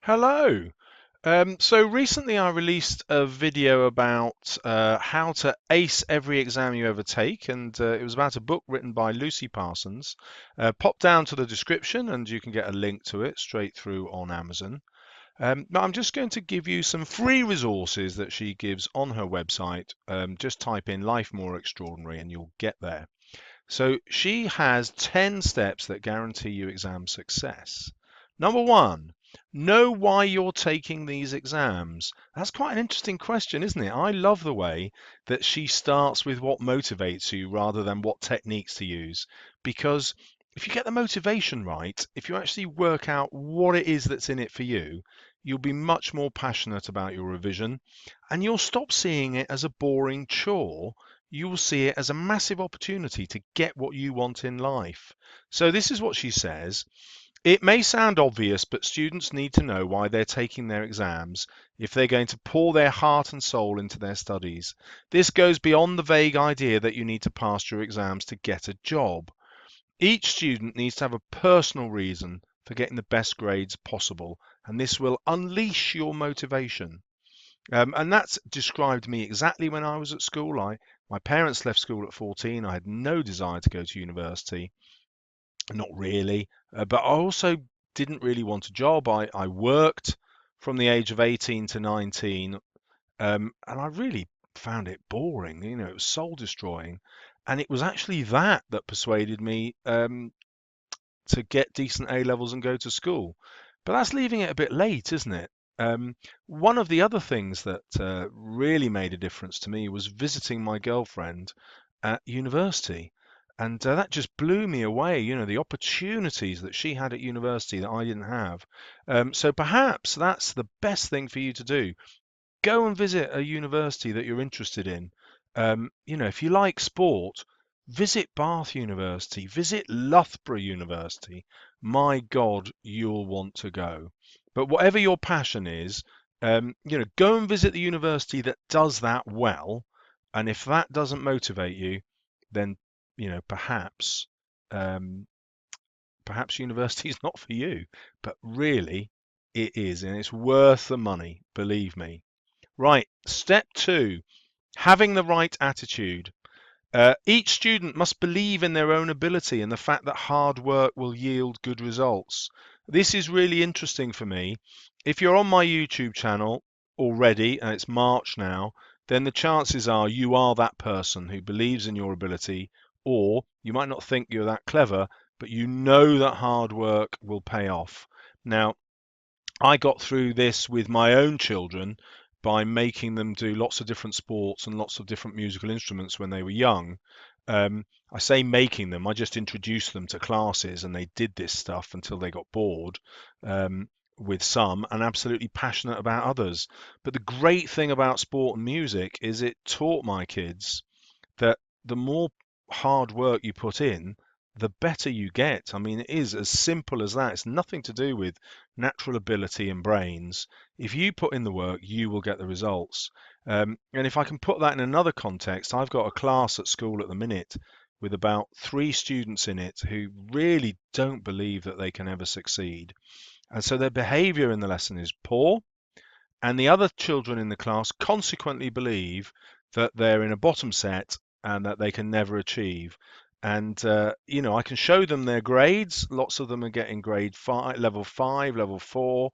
Hello. So recently I released a video about how to ace every exam you ever take, and it was about a book written by Lucy Parsons. Pop down to the description and you can get a link to it straight through on Amazon. But I'm just going to give you some free resources that she gives on her website. Just type in Life More Extraordinary and you'll get there. So she has 10 steps that guarantee you exam success. Number one, know why you're taking these exams. That's quite an interesting question, isn't it? I love the way that she starts with what motivates you rather than what techniques to use. Because if you get the motivation right, if you actually work out what it is that's in it for you, you'll be much more passionate about your revision and you'll stop seeing it as a boring chore. You will see it as a massive opportunity to get what you want in life. So, this is what she says. It may sound obvious, but students need to know why they're taking their exams if they're going to pour their heart and soul into their studies. This goes beyond the vague idea that you need to pass your exams to get a job. Each student needs to have a personal reason for getting the best grades possible, and this will unleash your motivation. And that's described me exactly when I was at school. My parents left school at 14. I had no desire to go to university, not really. But I also didn't really want a job. I worked from the age of 18 to 19, and I really found it boring. It was soul destroying. And it was actually that persuaded me to get decent A levels and go to school. But that's leaving it a bit late, isn't it? One of the other things that really made a difference to me was visiting my girlfriend at university. And that just blew me away, the opportunities that she had at university that I didn't have. So perhaps that's the best thing for you to do. Go and visit a university that you're interested in. If you like sport, visit Bath University, visit Loughborough University. My God, you'll want to go. But whatever your passion is, go and visit the university that does that well. And if that doesn't motivate you, then perhaps um, perhaps university is not for you. But really, it is, and it's worth the money. Believe me. Right, step two, having the right attitude. Each student must believe in their own ability and the fact that hard work will yield good results. This is really interesting for me. If you're on my YouTube channel already, and it's March now, then the chances are you are that person who believes in your ability, or you might not think you're that clever, but you know that hard work will pay off. Now, I got through this with my own children by making them do lots of different sports and lots of different musical instruments when they were young. I say making them, I just introduced them to classes and they did this stuff until they got bored with some and absolutely passionate about others. But the great thing about sport and music is it taught my kids that the more hard work you put in, the better you get. I mean, it is as simple as that. It's nothing to do with natural ability and brains. If you put in the work, you will get the results. And if I can put that in another context, I've got a class at school at the minute with about 3 students in it who really don't believe that they can ever succeed. And so their behavior in the lesson is poor, and the other children in the class consequently believe that they're in a bottom set and that they can never achieve. And I can show them their grades. Lots of them are getting grade 5, level 5, level 4,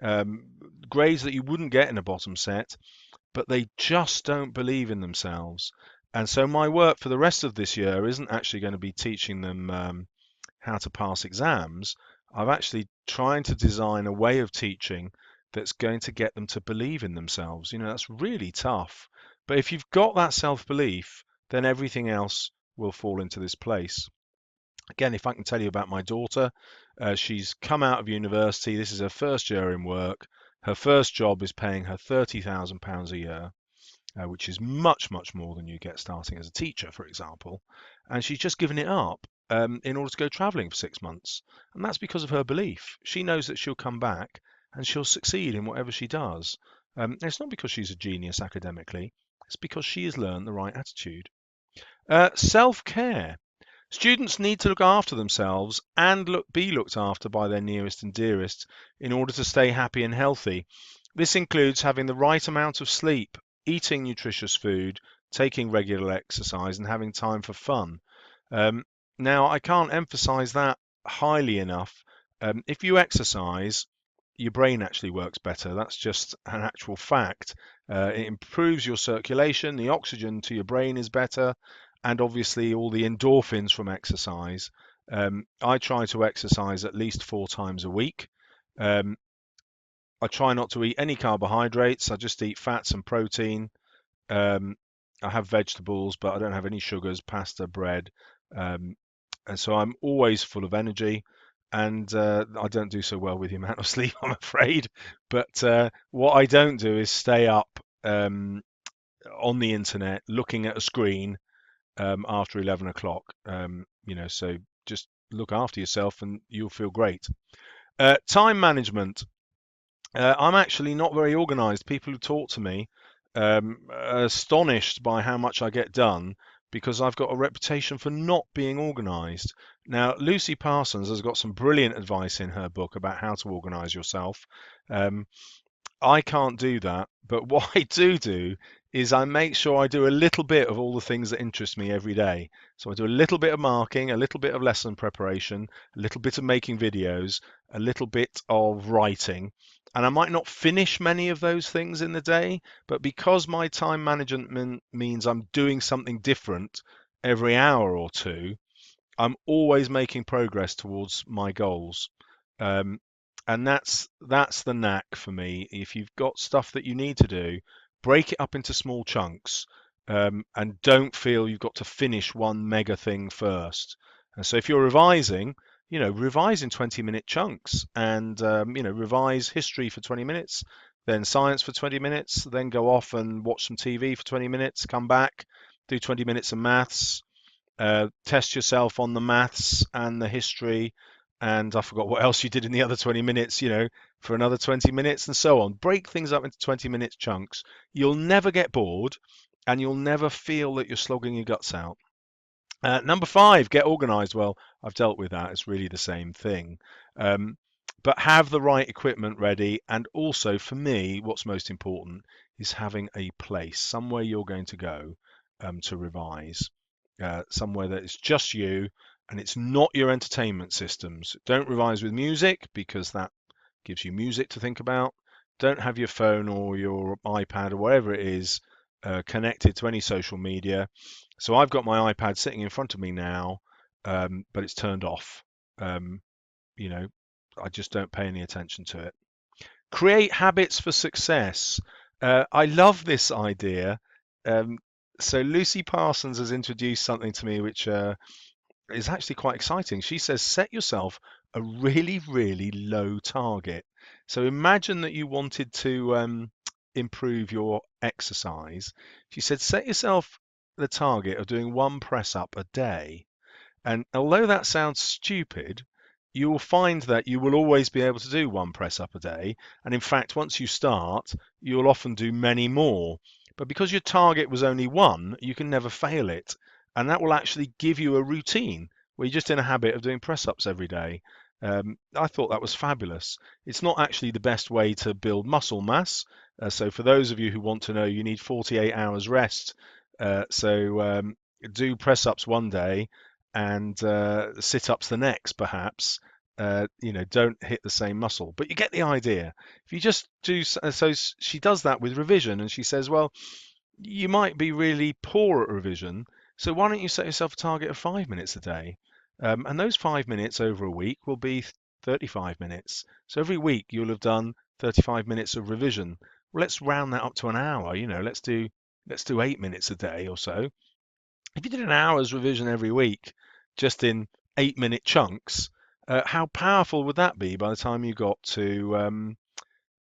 um, grades that you wouldn't get in a bottom set, but they just don't believe in themselves. And so my work for the rest of this year isn't actually going to be teaching them how to pass exams. I'm actually trying to design a way of teaching that's going to get them to believe in themselves. That's really tough. But if you've got that self belief, then everything else will fall into this place. Again, if I can tell you about my daughter, she's come out of university. This is her first year in work. Her first job is paying her £30,000 a year, which is much, much more than you get starting as a teacher, for example. And she's just given it up in order to go traveling for 6 months. And that's because of her belief. She knows that she'll come back and she'll succeed in whatever she does. It's not because she's a genius academically, it's because she has learned the right attitude. Self care. Students need to look after themselves and be looked after by their nearest and dearest in order to stay happy and healthy. This includes having the right amount of sleep, eating nutritious food, taking regular exercise, and having time for fun. Um, Now, I can't emphasize that highly enough. If you exercise, your brain actually works better. That's just an actual fact. It improves your circulation, the oxygen to your brain is better, and obviously all the endorphins from exercise. I try to exercise at least 4 times a week. Um, I try not to eat any carbohydrates. I just eat fats and protein. Um, I have vegetables, but I don't have any sugars, pasta, bread. Um, and so I'm always full of energy. And I don't do so well with the amount of sleep, I'm afraid. But what I don't do is stay up on the internet looking at a screen after 11 o'clock. So just look after yourself and you'll feel great. Time management. I'm actually not very organized. People who talk to me are astonished by how much I get done because I've got a reputation for not being organized. Now, Lucy Parsons has got some brilliant advice in her book about how to organize yourself. Um, I can't do that, but what I do is I make sure I do a little bit of all the things that interest me every day. So I do a little bit of marking, a little bit of lesson preparation, a little bit of making videos, a little bit of writing. And I might not finish many of those things in the day, but because my time management means I'm doing something different every hour or two, I'm always making progress towards my goals. Um, and that's the knack for me. If you've got stuff that you need to do, break it up into small chunks, and don't feel you've got to finish one mega thing first. And so if you're revising, revise in 20-minute chunks, and revise history for 20 minutes, then science for 20 minutes, then go off and watch some TV for 20 minutes, come back, do 20 minutes of maths, test yourself on the maths and the history, and I forgot what else you did in the other 20 minutes, for another 20 minutes, and so on. Break things up into 20-minute chunks. You'll never get bored, and you'll never feel that you're slogging your guts out. Number 5, get organized. Well, I've dealt with that. It's really the same thing. Um, but have the right equipment ready. And also, for me, what's most important is having a place, somewhere you're going to go to revise, somewhere that is just you and it's not your entertainment systems. Don't revise with music because that gives you music to think about. Don't have your phone or your iPad or whatever it is connected to any social media. So I've got my iPad sitting in front of me now, but it's turned off. Um, you know, I just don't pay any attention to it. Create habits for success. I love this idea. Um, so Lucy Parsons has introduced something to me which is actually quite exciting. She says, set yourself a really, really low target. So imagine that you wanted to improve your exercise. She said, set yourself the target of doing one press up a day. And although that sounds stupid, you will find that you will always be able to do one press up a day. And in fact, once you start, you'll often do many more. But because your target was only one, you can never fail it. And that will actually give you a routine where you're just in a habit of doing press ups every day. I thought that was fabulous. It's not actually the best way to build muscle mass. So, for those of you who want to know, you need 48 hours rest. So, do press ups one day and sit-ups the next, perhaps. Don't hit the same muscle, but you get the idea. If you just do so, she does that with revision, and she says, well, you might be really poor at revision, so why don't you set yourself a target of 5 minutes a day? And those 5 minutes over a week will be 35 minutes. So every week you'll have done 35 minutes of revision. Well, let's round that up to an hour. Let's do 8 minutes a day or so. If you did an hour's revision every week, just in 8-minute chunks, how powerful would that be by the time you got to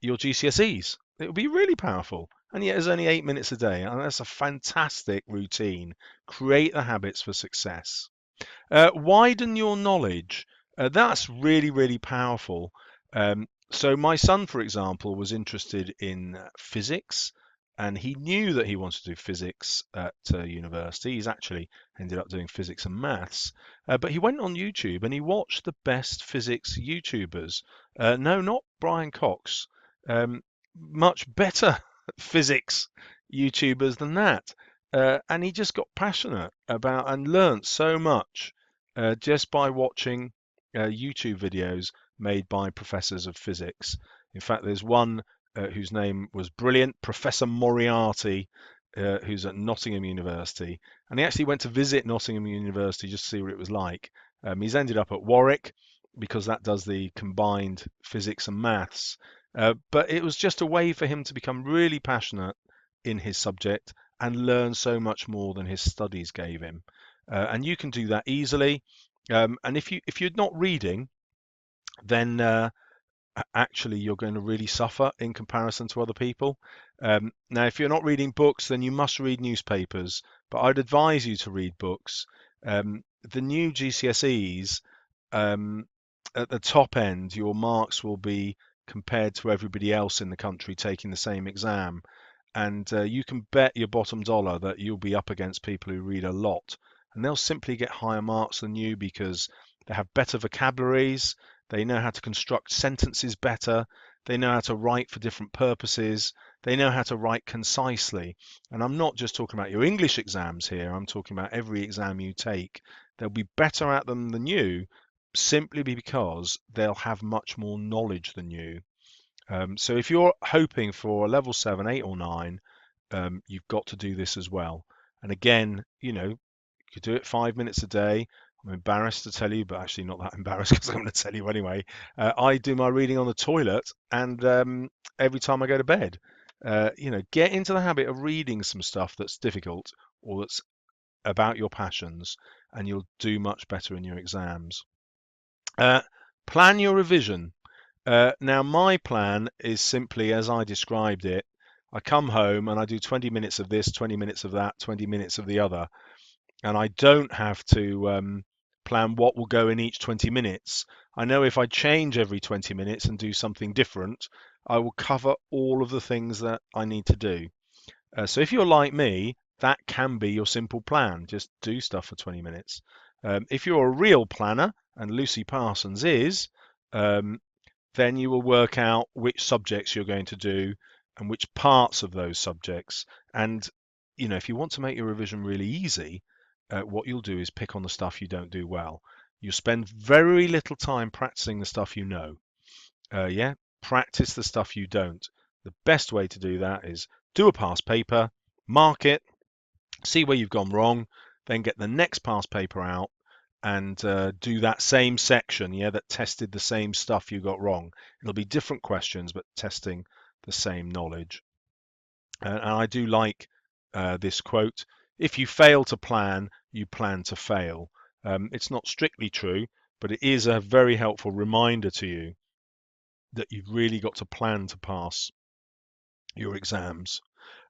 your GCSEs? It would be really powerful. And yet, it's only 8 minutes a day. And that's a fantastic routine. Create the habits for success. Widen your knowledge. That's really, really powerful. So, my son, for example, was interested in physics. and he knew that he wanted to do physics at university. He's actually ended up doing physics and maths, but he went on YouTube and he watched the best physics YouTubers. No, not Brian Cox. Much better physics YouTubers than that. And he just got passionate about and learnt so much just by watching YouTube videos made by professors of physics. In fact, there's one whose name was brilliant, Professor Moriarty, who's at Nottingham University. And he actually went to visit Nottingham University just to see what it was like. He's ended up at Warwick because that does the combined physics and maths. But it was just a way for him to become really passionate in his subject and learn so much more than his studies gave him. And you can do that easily. And if you're not reading, then actually you're going to really suffer in comparison to other people. Now, if you're not reading books, then you must read newspapers. But I'd advise you to read books. The new GCSEs, at the top end, your marks will be compared to everybody else in the country taking the same exam. And you can bet your bottom dollar that you'll be up against people who read a lot. And they'll simply get higher marks than you because they have better vocabularies, they know how to construct sentences better, they know how to write for different purposes, they know how to write concisely. And I'm not just talking about your English exams here, I'm talking about every exam you take. They'll be better at them than you simply because they'll have much more knowledge than you. So if you're hoping for a level 7, 8 or 9, you've got to do this as well. And again, you could do it 5 minutes a day. I'm embarrassed to tell you, but actually not that embarrassed because I'm going to tell you anyway. I do my reading on the toilet and every time I go to bed. Get into the habit of reading some stuff that's difficult or that's about your passions, and you'll do much better in your exams. Uh, Plan your revision. Now, my plan is simply as I described it. I come home and I do 20 minutes of this, 20 minutes of that, 20 minutes of the other, and I don't have to plan what will go in each 20 minutes. I know if I change every 20 minutes and do something different, I will cover all of the things that I need to do. So if you're like me, that can be your simple plan. Just do stuff for 20 minutes. If you're a real planner, and Lucy Parsons is, um, then you will work out which subjects you're going to do and which parts of those subjects. And, if you want to make your revision really easy, what you'll do is pick on the stuff you don't do well. You'll spend very little time practicing the stuff you know. Yeah, practice the stuff you don't. The best way to do that is do a past paper, mark it, see where you've gone wrong, then get the next past paper out and do that same section, yeah, that tested the same stuff you got wrong. It'll be different questions, but testing the same knowledge. And I do like this quote: if you fail to plan, you plan to fail. It's not strictly true, but it is a very helpful reminder to you that you've really got to plan to pass your exams.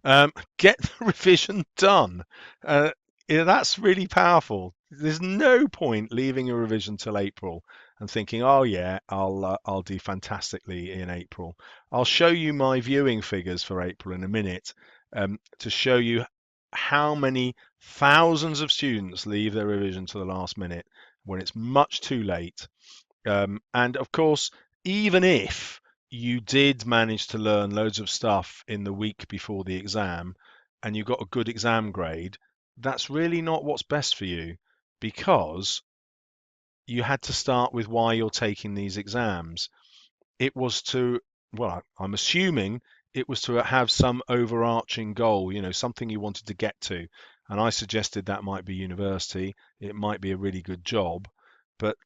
Get the revision done. That's really powerful. There's no point leaving a revision till April and thinking, "Oh yeah, I'll do fantastically in April." I'll show you my viewing figures for April in a minute to show you how many thousands of students leave their revision to the last minute when it's much too late. And of course, even if you did manage to learn loads of stuff in the week before the exam and you got a good exam grade, that's really not what's best for you because you had to start with why you're taking these exams. It was to, well, I'm assuming it was to have some overarching goal, something you wanted to get to. And I suggested that might be university, it might be a really good job, but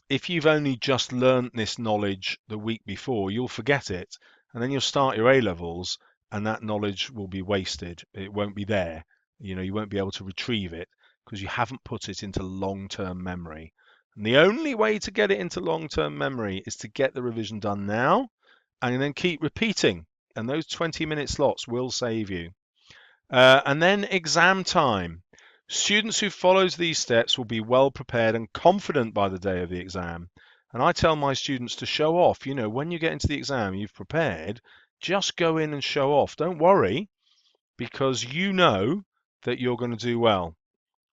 if you've only just learnt this knowledge the week before, you'll forget it, and then you'll start your A levels, and that knowledge will be wasted. It won't be there. You won't be able to retrieve it because you haven't put it into long-term memory. And the only way to get it into long-term memory is to get the revision done now, and then keep repeating. And those 20-minute slots will save you. And then exam time. Students who follows these steps will be well prepared and confident by the day of the exam. And I tell my students to show off. When you get into the exam, you've prepared, just go in and show off. Don't worry, because you know that you're going to do well.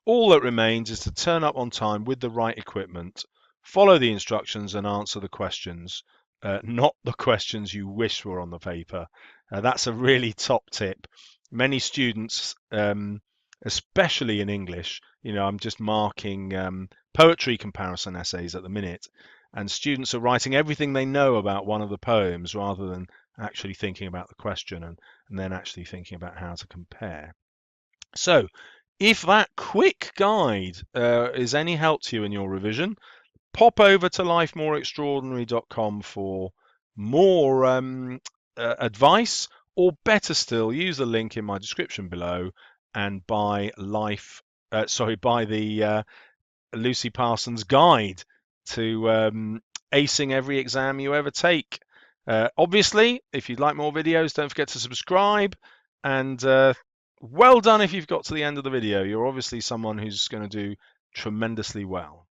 All that remains is to turn up on time with the right equipment, follow the instructions, and answer the questions, not the questions you wish were on the paper. That's a really top tip. Many students, especially in English, I'm just marking poetry comparison essays at the minute, and students are writing everything they know about one of the poems rather than actually thinking about the question and then actually thinking about how to compare. So, if that quick guide is any help to you in your revision, pop over to lifemoreextraordinary.com for more advice, or better still, use the link in my description below and buy the Lucy Parsons guide to acing every exam you ever take. Obviously, if you'd like more videos, don't forget to subscribe, and well done if you've got to the end of the video. You're obviously someone who's going to do tremendously well.